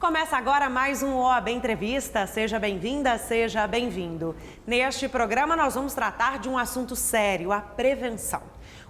Começa agora mais um OAB Entrevista. Seja bem-vinda, seja bem-vindo. Neste programa nós vamos tratar de um assunto sério, a prevenção.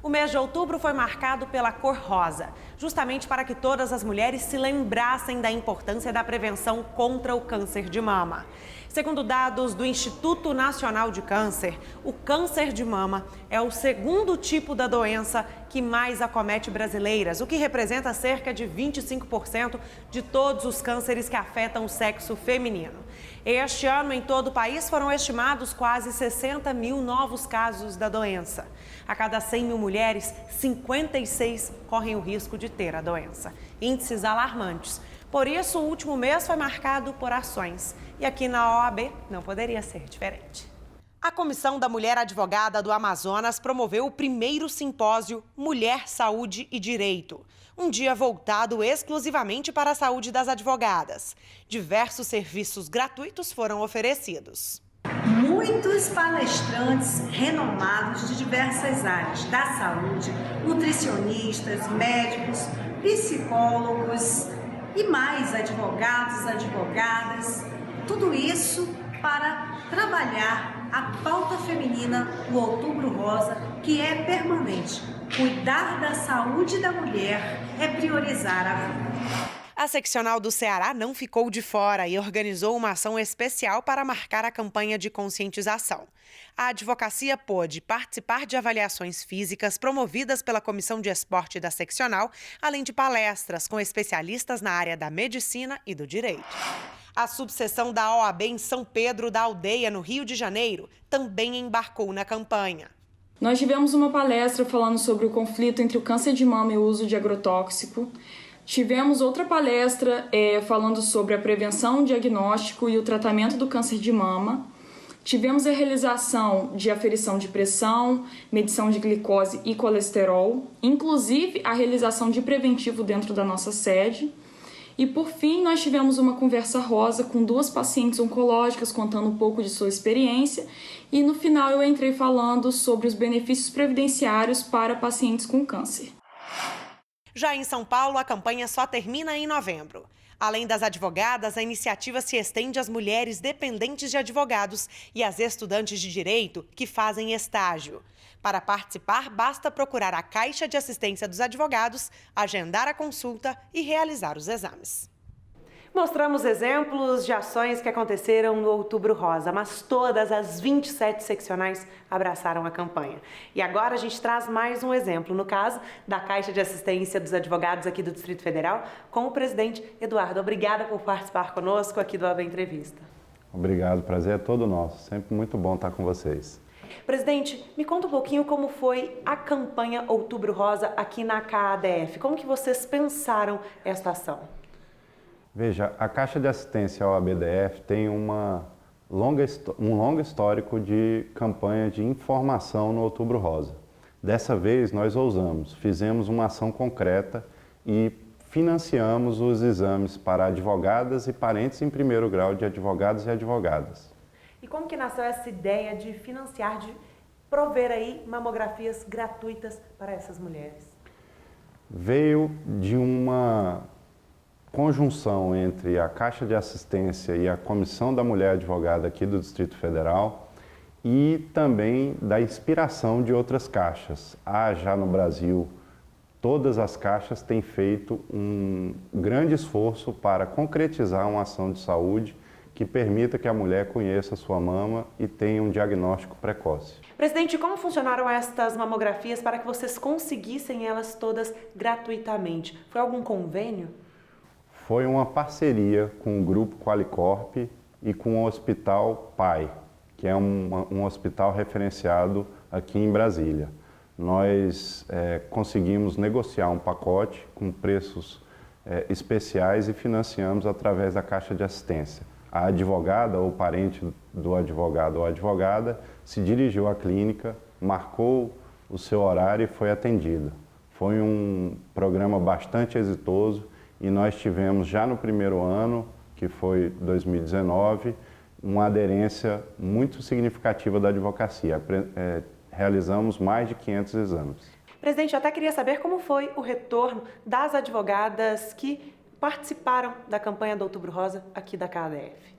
O mês de outubro foi marcado pela cor rosa, justamente para que todas as mulheres se lembrassem da importância da prevenção contra o câncer de mama. Segundo dados do Instituto Nacional de Câncer, o câncer de mama é o segundo tipo da doença que mais acomete brasileiras, o que representa cerca de 25% de todos os cânceres que afetam o sexo feminino. Este ano, em todo o país, foram estimados quase 60 mil novos casos da doença. A cada 100 mil mulheres, 56 correm o risco de ter a doença. Índices alarmantes. Por isso, o último mês foi marcado por ações. E aqui na OAB não poderia ser diferente. A Comissão da Mulher Advogada do Amazonas promoveu o primeiro simpósio Mulher, Saúde e Direito. Um dia voltado exclusivamente para a saúde das advogadas. Diversos serviços gratuitos foram oferecidos. Muitos palestrantes renomados de diversas áreas da saúde, nutricionistas, médicos, psicólogos e mais advogados, advogadas, tudo isso para trabalhar a pauta feminina do Outubro Rosa, que é permanente. Cuidar da saúde da mulher é priorizar a vida. A seccional do Ceará não ficou de fora e organizou uma ação especial para marcar a campanha de conscientização. A advocacia pôde participar de avaliações físicas promovidas pela Comissão de Esporte da seccional, além de palestras com especialistas na área da medicina e do direito. A subseção da OAB em São Pedro da Aldeia, no Rio de Janeiro, também embarcou na campanha. Nós tivemos uma palestra falando sobre o conflito entre o câncer de mama e o uso de agrotóxico. Tivemos outra palestra falando sobre a prevenção, o diagnóstico e o tratamento do câncer de mama. Tivemos a realização de aferição de pressão, medição de glicose e colesterol, inclusive a realização de preventivo dentro da nossa sede. E, por fim, nós tivemos uma conversa rosa com 2 pacientes oncológicas contando um pouco de sua experiência. E, no final, eu entrei falando sobre os benefícios previdenciários para pacientes com câncer. Já em São Paulo, a campanha só termina em novembro. Além das advogadas, a iniciativa se estende às mulheres dependentes de advogados e às estudantes de direito que fazem estágio. Para participar, basta procurar a Caixa de Assistência dos Advogados, agendar a consulta e realizar os exames. Mostramos exemplos de ações que aconteceram no Outubro Rosa, mas todas as 27 seccionais abraçaram a campanha. E agora a gente traz mais um exemplo, no caso da Caixa de Assistência dos Advogados aqui do Distrito Federal, com o presidente Eduardo. Obrigada por participar conosco aqui do AB Entrevista. Obrigado, o prazer é todo nosso. Sempre muito bom estar com vocês. Presidente, me conta um pouquinho como foi a campanha Outubro Rosa aqui na CAADF. Como que vocês pensaram esta ação? Veja, a Caixa de Assistência ao ABDF tem um longo histórico de campanha de informação no Outubro Rosa. Dessa vez nós ousamos, fizemos uma ação concreta e financiamos os exames para advogadas e parentes em primeiro grau de advogados e advogadas. E como que nasceu essa ideia de financiar, de prover aí mamografias gratuitas para essas mulheres? Veio de uma conjunção entre a Caixa de Assistência e a Comissão da Mulher Advogada aqui do Distrito Federal e também da inspiração de outras caixas. Há já no Brasil, todas as caixas têm feito um grande esforço para concretizar uma ação de saúde que permita que a mulher conheça a sua mama e tenha um diagnóstico precoce. Presidente, como funcionaram estas mamografias para que vocês conseguissem elas todas gratuitamente? Foi algum convênio? Foi uma parceria com o Grupo Qualicorp e com o Hospital PAI, que é um hospital referenciado aqui em Brasília. Nós conseguimos negociar um pacote com preços especiais e financiamos através da Caixa de Assistência. A advogada ou parente do advogado ou advogada se dirigiu à clínica, marcou o seu horário e foi atendida. Foi um programa bastante exitoso e nós tivemos já no primeiro ano, que foi 2019, uma aderência muito significativa da advocacia. Realizamos mais de 500 exames. Presidente, eu até queria saber como foi o retorno das advogadas que participaram da campanha do Outubro Rosa aqui da KDF?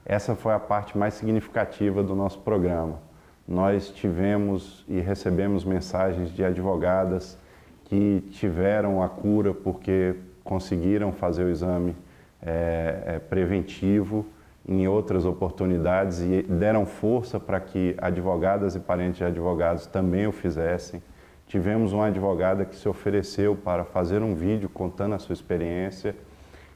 Essa foi a parte mais significativa do nosso programa. Nós tivemos e recebemos mensagens de advogadas que tiveram a cura porque conseguiram fazer o exame preventivo em outras oportunidades e deram força para que advogadas e parentes de advogados também o fizessem. Tivemos uma advogada que se ofereceu para fazer um vídeo contando a sua experiência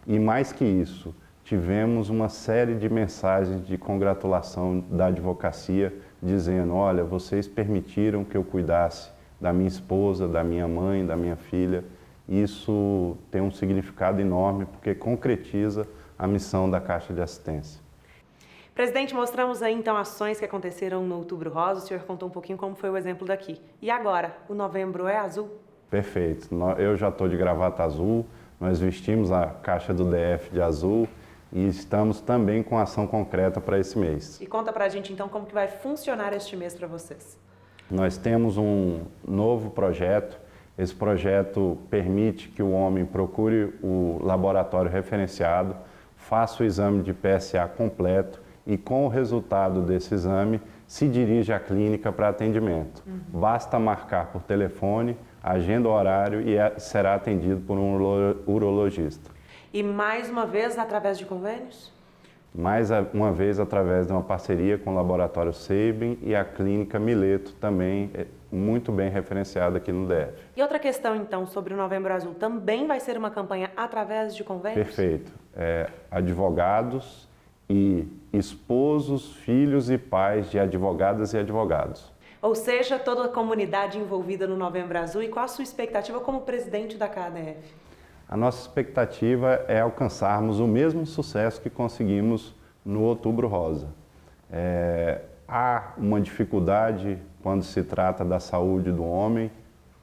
e, mais que isso, tivemos uma série de mensagens de congratulação da advocacia dizendo: olha, vocês permitiram que eu cuidasse da minha esposa, da minha mãe, da minha filha. Isso tem um significado enorme porque concretiza a missão da Caixa de Assistência. Presidente, mostramos aí então ações que aconteceram no Outubro Rosa, o senhor contou um pouquinho como foi o exemplo daqui. E agora, o Novembro é Azul? Perfeito, eu já estou de gravata azul, nós vestimos a Caixa do DF de azul e estamos também com ação concreta para esse mês. E conta pra gente então como que vai funcionar este mês para vocês. Nós temos um novo projeto. Esse projeto permite que o homem procure o laboratório referenciado, faça o exame de PSA completo e, com o resultado desse exame, se dirige à clínica para atendimento. Basta marcar por telefone, agenda o horário e será atendido por um urologista. E mais uma vez através de convênios? Mais uma vez através de uma parceria com o Laboratório Sabin e a Clínica Mileto, também muito bem referenciada aqui no DF. E outra questão então sobre o Novembro Azul, também vai ser uma campanha através de convênios? Perfeito. Advogados e esposos, filhos e pais de advogadas e advogados. Ou seja, toda a comunidade envolvida no Novembro Azul. E qual a sua expectativa como presidente da KDF? A nossa expectativa é alcançarmos o mesmo sucesso que conseguimos no Outubro Rosa. Há uma dificuldade quando se trata da saúde do homem,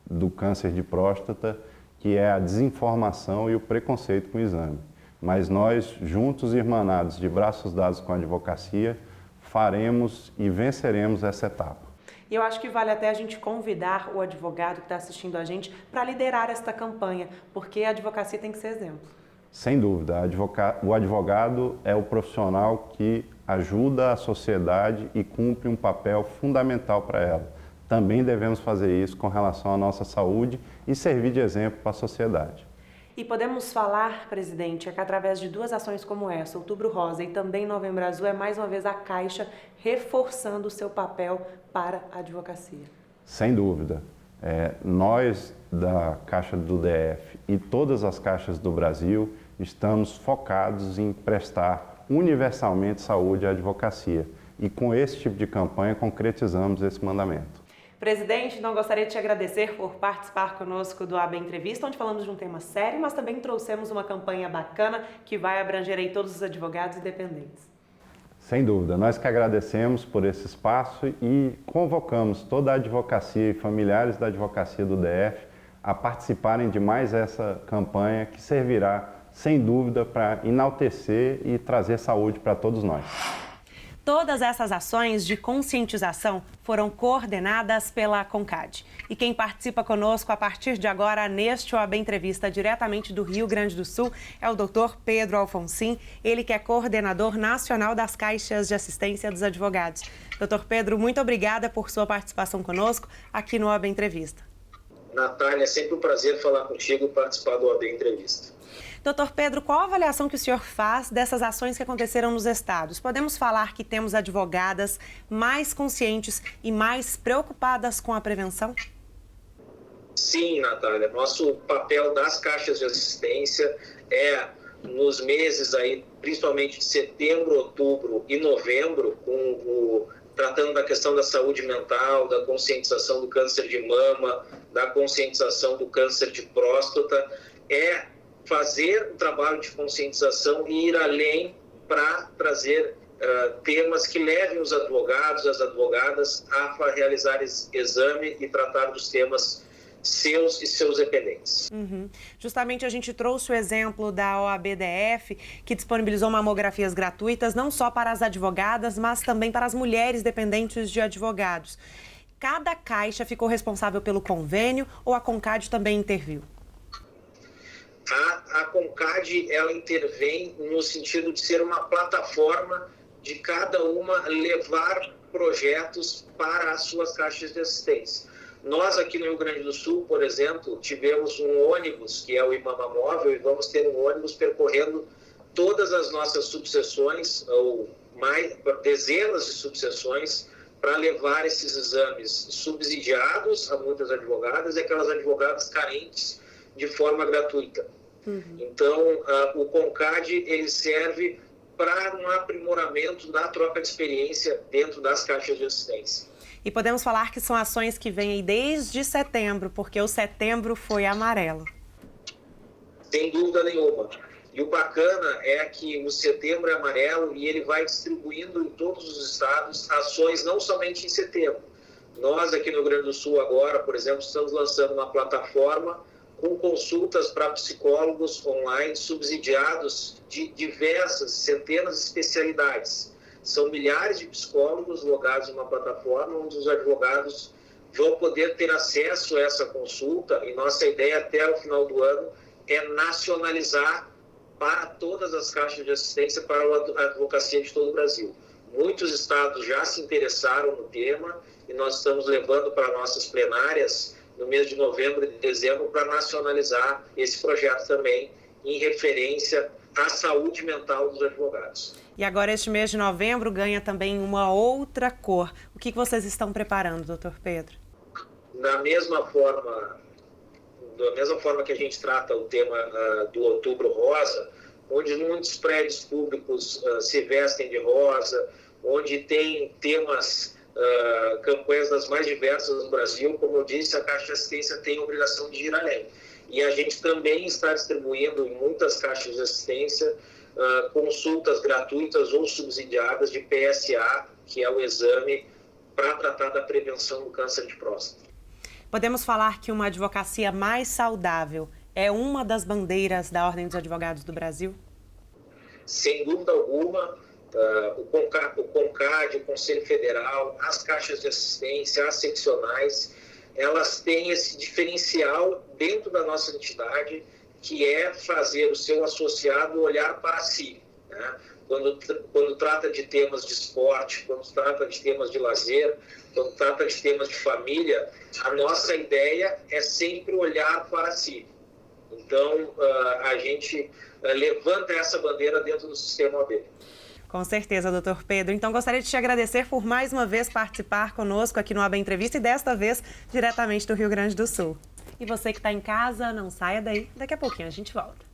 do câncer de próstata, que é a desinformação e o preconceito com o exame. Mas nós, juntos e irmanados, de braços dados com a advocacia, faremos e venceremos essa etapa. E eu acho que vale até a gente convidar o advogado que está assistindo a gente para liderar esta campanha, porque a advocacia tem que ser exemplo. Sem dúvida, o advogado é o profissional que ajuda a sociedade e cumpre um papel fundamental para ela. Também devemos fazer isso com relação à nossa saúde e servir de exemplo para a sociedade. E podemos falar, presidente, que através de duas ações como essa, Outubro Rosa e também Novembro Azul, é mais uma vez a Caixa reforçando o seu papel para a advocacia. Sem dúvida. Nós da Caixa do DF e todas as caixas do Brasil estamos focados em prestar universalmente saúde à advocacia. E com esse tipo de campanha concretizamos esse mandamento. Presidente, não gostaria de te agradecer por participar conosco do AB Entrevista, onde falamos de um tema sério, mas também trouxemos uma campanha bacana que vai abranger aí todos os advogados e dependentes. Sem dúvida, nós que agradecemos por esse espaço e convocamos toda a advocacia e familiares da advocacia do DF a participarem de mais essa campanha que servirá, sem dúvida, para enaltecer e trazer saúde para todos nós. Todas essas ações de conscientização foram coordenadas pela CONCAD. E quem participa conosco a partir de agora neste OAB Entrevista diretamente do Rio Grande do Sul é o Dr. Pedro Alfonsin, ele que é coordenador nacional das Caixas de Assistência dos Advogados. Dr. Pedro, muito obrigada por sua participação conosco aqui no OAB Entrevista. Natália, é sempre um prazer falar contigo e participar do OAB Entrevista. Doutor Pedro, qual a avaliação que o senhor faz dessas ações que aconteceram nos estados? Podemos falar que temos advogadas mais conscientes e mais preocupadas com a prevenção? Sim, Natália. Nosso papel das caixas de assistência é, nos meses aí, principalmente de setembro, outubro e novembro, tratando da questão da saúde mental, da conscientização do câncer de mama, da conscientização do câncer de próstata, é fazer um trabalho de conscientização e ir além para trazer temas que levem os advogados e as advogadas a realizar exame e tratar dos temas seus e seus dependentes. Justamente a gente trouxe o exemplo da OAB-DF, que disponibilizou mamografias gratuitas não só para as advogadas, mas também para as mulheres dependentes de advogados. Cada caixa ficou responsável pelo convênio ou a CONCAD também interviu? A CONCAD, ela intervém no sentido de ser uma plataforma de cada uma levar projetos para as suas caixas de assistência. Nós aqui no Rio Grande do Sul, por exemplo, tivemos um ônibus, que é o IMAMA Móvel, e vamos ter um ônibus percorrendo todas as nossas subseções, ou mais, dezenas de subseções, para levar esses exames subsidiados a muitas advogadas e aquelas advogadas carentes de forma gratuita. Então, o CONCAD, ele serve para um aprimoramento da troca de experiência dentro das caixas de assistência. E podemos falar que são ações que vêm aí desde setembro, porque o setembro foi amarelo. Sem dúvida nenhuma. E o bacana é que o setembro é amarelo e ele vai distribuindo em todos os estados ações, não somente em setembro. Nós aqui no Rio Grande do Sul agora, por exemplo, estamos lançando uma plataforma com consultas para psicólogos online subsidiados de diversas, centenas de especialidades. São milhares de psicólogos logados em uma plataforma onde os advogados vão poder ter acesso a essa consulta, e nossa ideia até o final do ano é nacionalizar para todas as caixas de assistência para a advocacia de todo o Brasil. Muitos estados já se interessaram no tema e nós estamos levando para nossas plenárias no mês de novembro e dezembro para nacionalizar esse projeto também em referência à saúde mental dos advogados. E agora este mês de novembro ganha também uma outra cor. O que vocês estão preparando, doutor Pedro? Da mesma forma que a gente trata o tema do Outubro Rosa, onde muitos prédios públicos se vestem de rosa, onde tem temas, campanhas das mais diversas do Brasil, como eu disse, a Caixa de Assistência tem a obrigação de ir além. E a gente também está distribuindo em muitas caixas de assistência consultas gratuitas ou subsidiadas de PSA, que é o exame para tratar da prevenção do câncer de próstata. Podemos falar que uma advocacia mais saudável é uma das bandeiras da Ordem dos Advogados do Brasil? Sem dúvida alguma, o CONCAD, o Conselho Federal, as caixas de assistência, as seccionais, elas têm esse diferencial dentro da nossa entidade, que é fazer o seu associado olhar para si, né? Quando trata de temas de esporte, quando trata de temas de lazer, quando trata de temas de família, a nossa ideia é sempre olhar para si. Então, a gente levanta essa bandeira dentro do sistema OAB. Com certeza, doutor Pedro. Então, gostaria de te agradecer por mais uma vez participar conosco aqui no OAB Entrevista e desta vez diretamente do Rio Grande do Sul. E você que está em casa, não saia daí. Daqui a pouquinho a gente volta.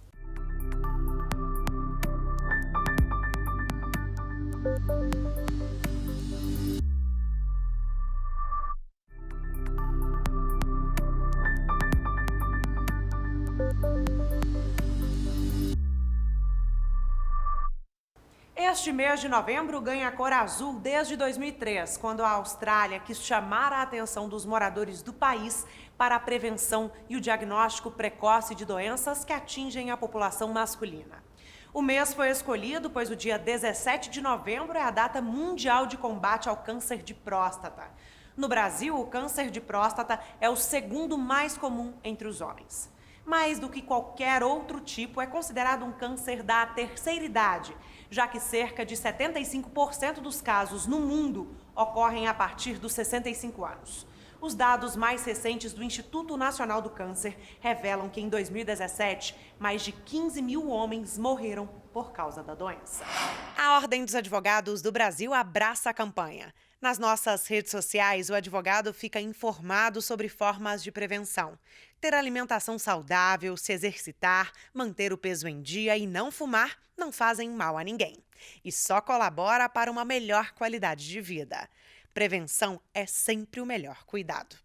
Este mês de novembro ganha a cor azul desde 2003, quando a Austrália quis chamar a atenção dos moradores do país para a prevenção e o diagnóstico precoce de doenças que atingem a população masculina. O mês foi escolhido pois o dia 17 de novembro é a data mundial de combate ao câncer de próstata. No Brasil, o câncer de próstata é o segundo mais comum entre os homens. Mais do que qualquer outro tipo, é considerado um câncer da terceira idade, já que cerca de 75% dos casos no mundo ocorrem a partir dos 65 anos. Os dados mais recentes do Instituto Nacional do Câncer revelam que em 2017, mais de 15 mil homens morreram por causa da doença. A Ordem dos Advogados do Brasil abraça a campanha. Nas nossas redes sociais, o advogado fica informado sobre formas de prevenção. Ter alimentação saudável, se exercitar, manter o peso em dia e não fumar não fazem mal a ninguém. E só colabora para uma melhor qualidade de vida. Prevenção é sempre o melhor cuidado.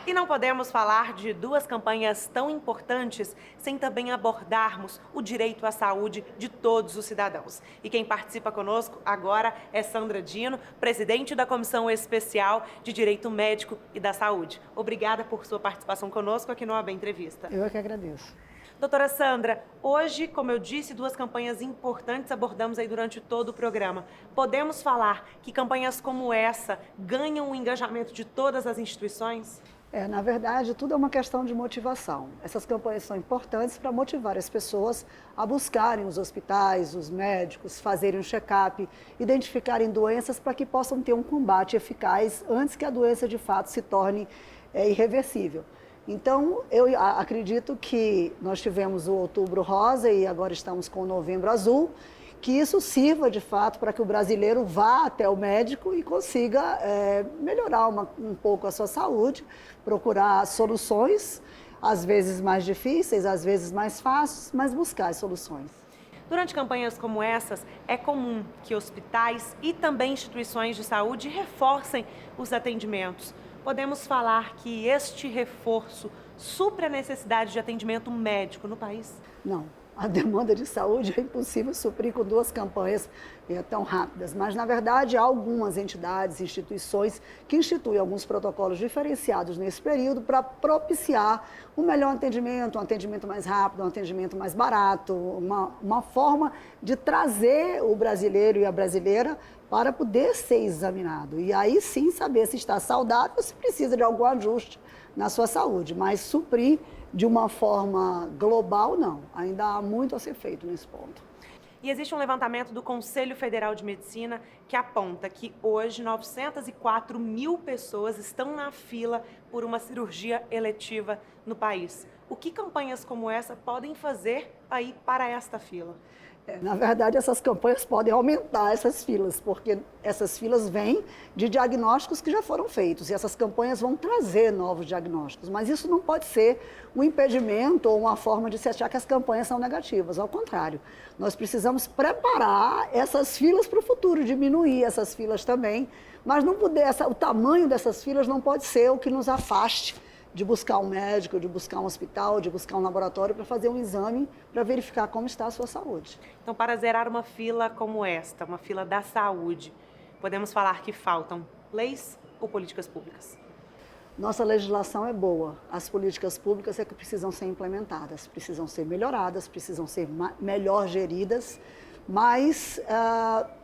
E não podemos falar de duas campanhas tão importantes sem também abordarmos o direito à saúde de todos os cidadãos. E quem participa conosco agora é Sandra Dino, presidente da Comissão Especial de Direito Médico e da Saúde. Obrigada por sua participação conosco aqui no OAB Entrevista. Eu é que agradeço. Doutora Sandra, hoje, como eu disse, duas campanhas importantes abordamos aí durante todo o programa. Podemos falar que campanhas como essa ganham o engajamento de todas as instituições? Na verdade, tudo é uma questão de motivação. Essas campanhas são importantes para motivar as pessoas a buscarem os hospitais, os médicos, fazerem um check-up, identificarem doenças para que possam ter um combate eficaz antes que a doença de fato se torne irreversível. Então, eu acredito que nós tivemos o Outubro Rosa e agora estamos com o Novembro Azul, que isso sirva de fato para que o brasileiro vá até o médico e consiga melhorar um pouco a sua saúde, procurar soluções, às vezes mais difíceis, às vezes mais fáceis, mas buscar as soluções. Durante campanhas como essas, é comum que hospitais e também instituições de saúde reforcem os atendimentos. Podemos falar que este reforço supre a necessidade de atendimento médico no país? Não. A demanda de saúde é impossível suprir com 2 campanhas tão rápidas, mas, na verdade, há algumas entidades, instituições que instituem alguns protocolos diferenciados nesse período para propiciar um melhor atendimento, um atendimento mais rápido, um atendimento mais barato, uma forma de trazer o brasileiro e a brasileira para poder ser examinado. E aí sim saber se está saudável ou se precisa de algum ajuste na sua saúde, mas suprir de uma forma global, não. Ainda há muito a ser feito nesse ponto. E existe um levantamento do Conselho Federal de Medicina que aponta que hoje 904 mil pessoas estão na fila por uma cirurgia eletiva no país. O que campanhas como essa podem fazer aí para esta fila? Na verdade, essas campanhas podem aumentar essas filas, porque essas filas vêm de diagnósticos que já foram feitos e essas campanhas vão trazer novos diagnósticos. Mas isso não pode ser um impedimento ou uma forma de se achar que as campanhas são negativas. Ao contrário, nós precisamos preparar essas filas para o futuro, diminuir essas filas também, mas não poder, o tamanho dessas filas não pode ser o que nos afaste de buscar um médico, de buscar um hospital, de buscar um laboratório para fazer um exame para verificar como está a sua saúde. Então, para zerar uma fila como esta, uma fila da saúde, podemos falar que faltam leis ou políticas públicas? Nossa legislação é boa, as políticas públicas é que precisam ser implementadas, precisam ser melhoradas, precisam ser melhor geridas, mas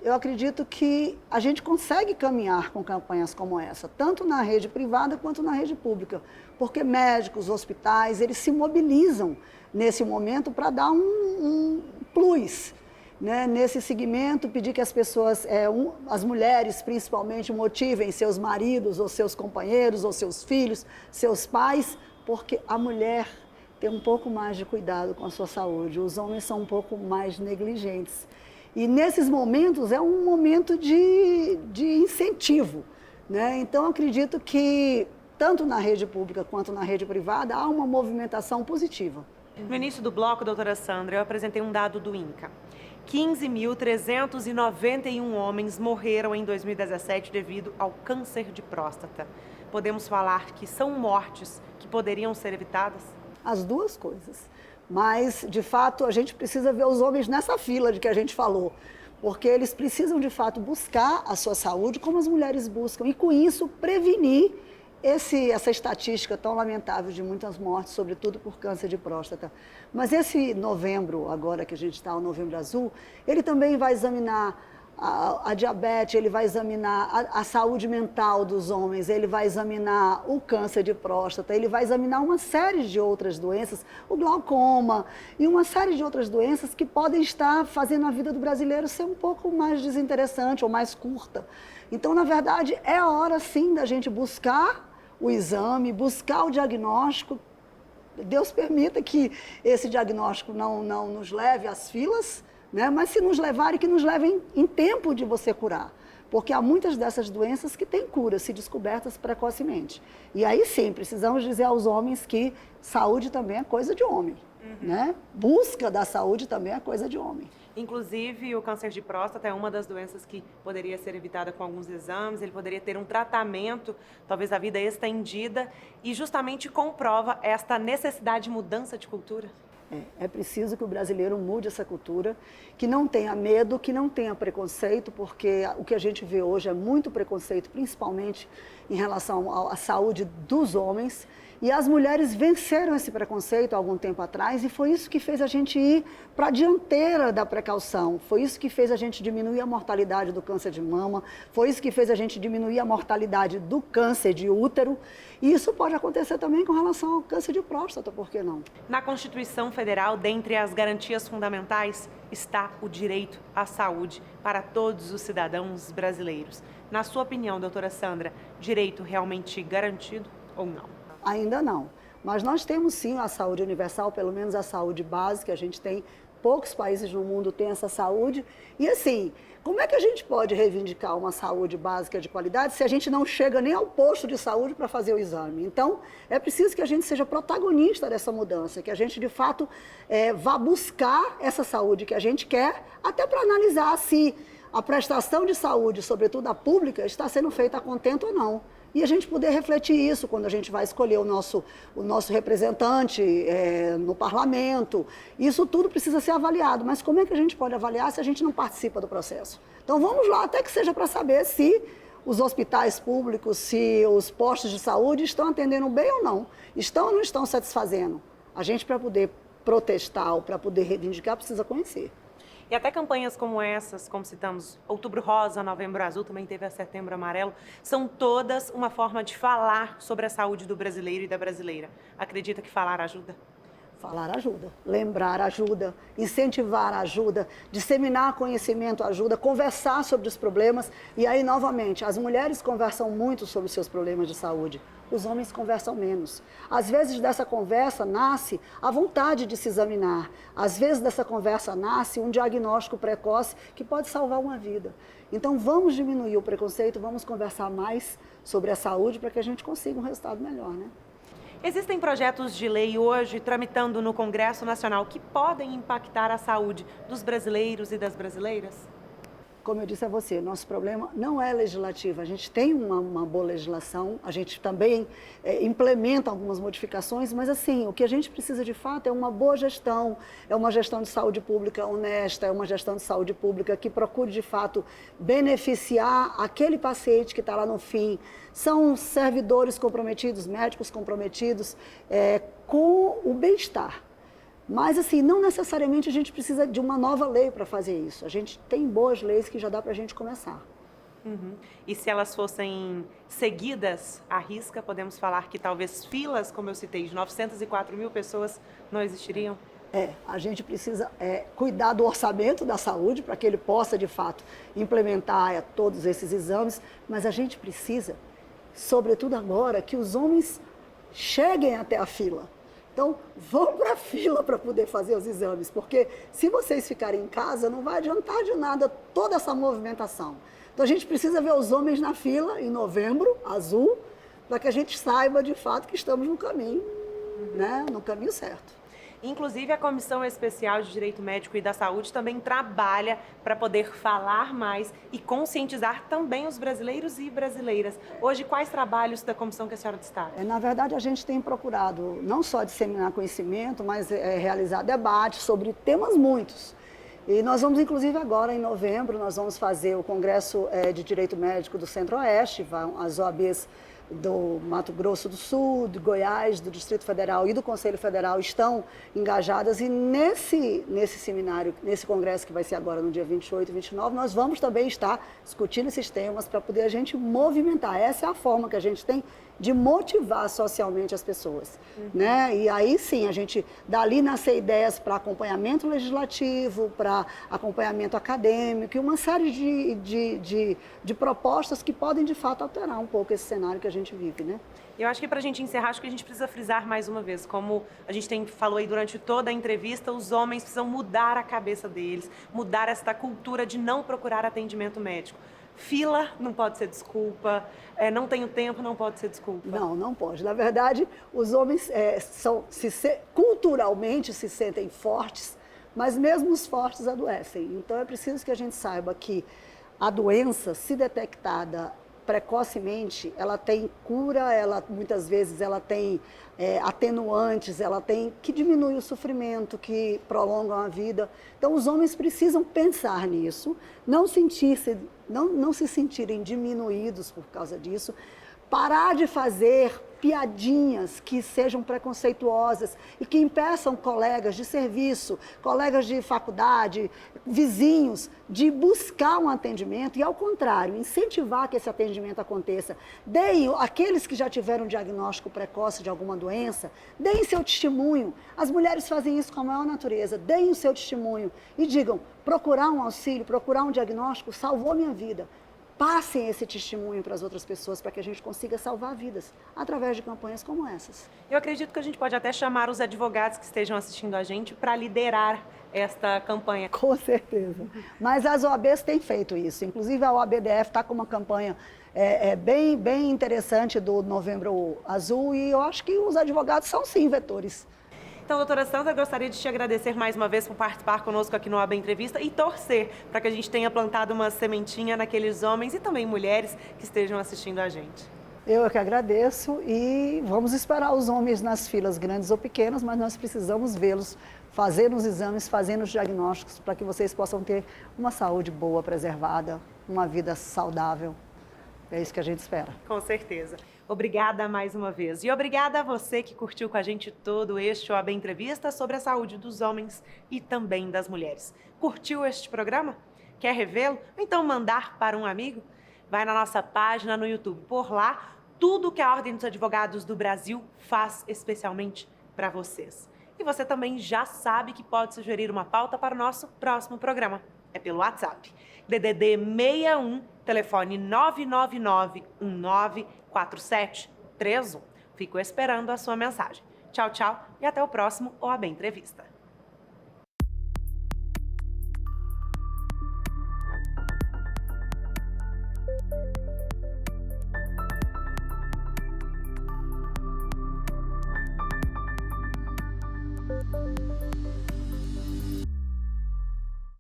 eu acredito que a gente consegue caminhar com campanhas como essa, tanto na rede privada quanto na rede pública, porque médicos, hospitais, eles se mobilizam nesse momento para dar um plus, né, nesse segmento, pedir que as pessoas, as mulheres principalmente, motivem seus maridos ou seus companheiros ou seus filhos, seus pais, porque a mulher tem um pouco mais de cuidado com a sua saúde, os homens são um pouco mais negligentes. E nesses momentos é um momento de incentivo, né? Então, acredito que tanto na rede pública quanto na rede privada há uma movimentação positiva. No início do bloco, doutora Sandra, eu apresentei um dado do INCA. 15.391 homens morreram em 2017 devido ao câncer de próstata. Podemos falar que são mortes que poderiam ser evitadas? As duas coisas. Mas, de fato, a gente precisa ver os homens nessa fila de que a gente falou, porque eles precisam, de fato, buscar a sua saúde como as mulheres buscam e, com isso, prevenir essa estatística tão lamentável de muitas mortes, sobretudo por câncer de próstata. Mas esse novembro, agora que a gente está, o Novembro Azul, ele também vai examinar a diabetes, ele vai examinar a saúde mental dos homens, ele vai examinar o câncer de próstata, ele vai examinar uma série de outras doenças, o glaucoma e uma série de outras doenças que podem estar fazendo a vida do brasileiro ser um pouco mais desinteressante ou mais curta. Então, na verdade, é a hora sim da gente buscar o exame, buscar o diagnóstico. Deus permita que esse diagnóstico não nos leve às filas, né? Mas se nos levarem, que nos levem em tempo de você curar. Porque há muitas dessas doenças que têm cura, se descobertas precocemente. E aí sim, precisamos dizer aos homens que saúde também é coisa de homem. Né? Busca da saúde também é coisa de homem. Inclusive, o câncer de próstata é uma das doenças que poderia ser evitada com alguns exames, ele poderia ter um tratamento, talvez a vida estendida, e justamente comprova esta necessidade de mudança de cultura. É preciso que o brasileiro mude essa cultura, que não tenha medo, que não tenha preconceito, porque o que a gente vê hoje é muito preconceito, principalmente em relação à saúde dos homens, E as mulheres venceram esse preconceito há algum tempo atrás e foi isso que fez a gente ir para a dianteira da precaução. Foi isso que fez a gente diminuir a mortalidade do câncer de mama, foi isso que fez a gente diminuir a mortalidade do câncer de útero. E isso pode acontecer também com relação ao câncer de próstata, por que não? Na Constituição Federal, dentre as garantias fundamentais, está o direito à saúde para todos os cidadãos brasileiros. Na sua opinião, doutora Sandra, direito realmente garantido ou não? Ainda não, mas nós temos sim a saúde universal, pelo menos a saúde básica, a gente tem, poucos países no mundo têm essa saúde. E assim, como é que a gente pode reivindicar uma saúde básica de qualidade se a gente não chega nem ao posto de saúde para fazer o exame? Então, é preciso que a gente seja protagonista dessa mudança, que a gente de fato vá buscar essa saúde que a gente quer, até para analisar se a prestação de saúde, sobretudo a pública, está sendo feita a contento ou não. E a gente poder refletir isso quando a gente vai escolher o nosso representante no parlamento. Isso tudo precisa ser avaliado. Mas como é que a gente pode avaliar se a gente não participa do processo? Então vamos lá, até que seja para saber se os hospitais públicos, se os postos de saúde estão atendendo bem ou não. Estão ou não estão satisfazendo? A gente, para poder protestar ou para poder reivindicar, precisa conhecer. E até campanhas como essas, como citamos, Outubro Rosa, Novembro Azul, também teve a Setembro Amarelo, são todas uma forma de falar sobre a saúde do brasileiro e da brasileira. Acredita que falar ajuda? Falar ajuda, lembrar ajuda, incentivar ajuda, disseminar conhecimento ajuda, conversar sobre os problemas. E aí, novamente, as mulheres conversam muito sobre os seus problemas de saúde, os homens conversam menos. Às vezes dessa conversa nasce a vontade de se examinar, às vezes dessa conversa nasce um diagnóstico precoce que pode salvar uma vida. Então vamos diminuir o preconceito, vamos conversar mais sobre a saúde para que a gente consiga um resultado melhor, né? Existem projetos de lei hoje tramitando no Congresso Nacional que podem impactar a saúde dos brasileiros e das brasileiras? Como eu disse a você, nosso problema não é legislativo. A gente tem uma boa legislação, a gente também implementa algumas modificações, mas assim, o que a gente precisa de fato é uma boa gestão, é uma gestão de saúde pública honesta, é uma gestão de saúde pública que procure de fato beneficiar aquele paciente que está lá no fim. São servidores comprometidos, médicos comprometidos com o bem-estar. Mas, assim, não necessariamente a gente precisa de uma nova lei para fazer isso. A gente tem boas leis que já dá para a gente começar. Uhum. E se elas fossem seguidas à risca, podemos falar que talvez filas, como eu citei, de 904 mil pessoas não existiriam? A gente precisa cuidar do orçamento da saúde para que ele possa, de fato, implementar todos esses exames, mas a gente precisa, sobretudo agora, que os homens cheguem até a fila. Então, vão para a fila para poder fazer os exames, porque se vocês ficarem em casa, não vai adiantar de nada toda essa movimentação. Então, a gente precisa ver os homens na fila em Novembro Azul, para que a gente saiba, de fato, que estamos no caminho, né? No caminho certo. Inclusive, a Comissão Especial de Direito Médico e da Saúde também trabalha para poder falar mais e conscientizar também os brasileiros e brasileiras. Hoje, quais trabalhos da comissão que a senhora destaca? Na verdade, a gente tem procurado não só disseminar conhecimento, mas realizar debates sobre temas muitos. E nós vamos, inclusive, agora em novembro, nós vamos fazer o Congresso de Direito Médico do Centro-Oeste, as OABs do Mato Grosso do Sul, do Goiás, do Distrito Federal e do Conselho Federal estão engajadas e nesse seminário, nesse congresso que vai ser agora no dia 28 e 29, nós vamos também estar discutindo esses temas para poder a gente movimentar. Essa é a forma que a gente tem de motivar socialmente as pessoas, né? E aí sim, a gente dali nascer ideias para acompanhamento legislativo, para acompanhamento acadêmico e uma série de propostas que podem de fato alterar um pouco esse cenário que a gente vive, né? Eu acho que para a gente encerrar, acho que a gente precisa frisar mais uma vez, como a gente falou aí durante toda a entrevista, os homens precisam mudar a cabeça deles, mudar esta cultura de não procurar atendimento médico. Fila não pode ser desculpa, não tenho tempo não pode ser desculpa. Não pode. Na verdade, os homens culturalmente se sentem fortes, mas mesmo os fortes adoecem. Então é preciso que a gente saiba que a doença, se detectada precocemente, ela tem cura, muitas vezes ela tem atenuantes, ela tem que diminuir o sofrimento, que prolongam a vida. Então os homens precisam pensar nisso, não se sentirem diminuídos por causa disso, parar de fazer piadinhas que sejam preconceituosas e que impeçam colegas de serviço, colegas de faculdade, vizinhos, de buscar um atendimento e, ao contrário, incentivar que esse atendimento aconteça. Deem, aqueles que já tiveram diagnóstico precoce de alguma doença, deem seu testemunho. As mulheres fazem isso com a maior natureza. Deem o seu testemunho e digam, procurar um auxílio, procurar um diagnóstico salvou minha vida. Passem esse testemunho para as outras pessoas, para que a gente consiga salvar vidas, através de campanhas como essas. Eu acredito que a gente pode até chamar os advogados que estejam assistindo a gente para liderar esta campanha. Com certeza. Mas as OABs têm feito isso. Inclusive, a OABDF está com uma campanha bem interessante do Novembro Azul e eu acho que os advogados são, sim, vetores. Então, doutora Sandra, eu gostaria de te agradecer mais uma vez por participar conosco aqui no OAB Entrevista e torcer para que a gente tenha plantado uma sementinha naqueles homens e também mulheres que estejam assistindo a gente. Eu é que agradeço e vamos esperar os homens nas filas, grandes ou pequenas, mas nós precisamos vê-los fazendo os exames, fazendo os diagnósticos, para que vocês possam ter uma saúde boa, preservada, uma vida saudável. É isso que a gente espera. Com certeza. Obrigada mais uma vez. E obrigada a você que curtiu com a gente todo este OAB Entrevista sobre a saúde dos homens e também das mulheres. Curtiu este programa? Quer revê-lo? Então mandar para um amigo? Vai na nossa página no YouTube. Por lá, tudo que a Ordem dos Advogados do Brasil faz especialmente para vocês. E você também já sabe que pode sugerir uma pauta para o nosso próximo programa. É pelo WhatsApp. DDD 61, telefone 999-194731. Fico esperando a sua mensagem. Tchau, tchau e até o próximo OAB Entrevista.